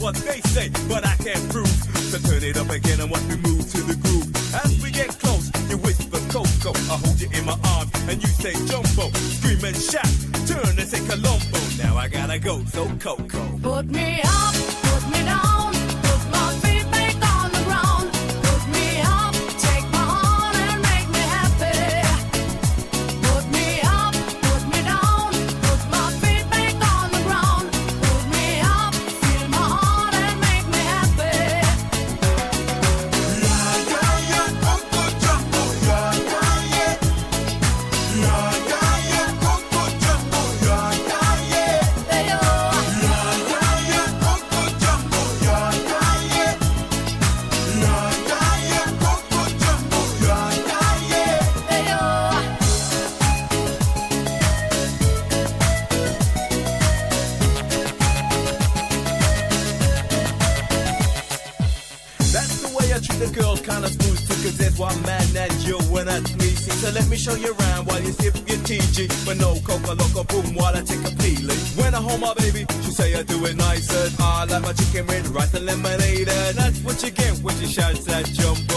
what they say, but I can't prove. So turn it up again and watch me move to the groove. As we get close, you whisper Coco. I hold you in my arms and you say Jumbo. Scream and shout, turn and say Colombo. Now I gotta go, so Coco. Put me up, put me down, put my feet back on the ground. Put me up, take my heart and make me happy. Put me up, put me down, put my feet back on the ground. Put me up, feel my heart and make me happy. Yeah, yeah, yeah, Coco Jumbo. Yeah, yeah, yeah. Yeah, yeah, yeah, Coco Jumbo. Yeah, yeah, yeah. Hey, oh. Yeah, yeah, yeah, Coco Jumbo. Yeah, yeah, yeah. Yeah, yeah, yeah, Coco Jumbo. Yeah, yeah, yeah. Hey, oh. That's the way I treat the girls, kinda smooth too, cause there's one man that you and that's me. See, so let me show you around while you sip your TG. But no Coca Loco boom while I take a peeling. When I hold my baby, she say I do it nicer. I like my chicken with rice and lemonade. And that's what you get when she shouts at Jumbo.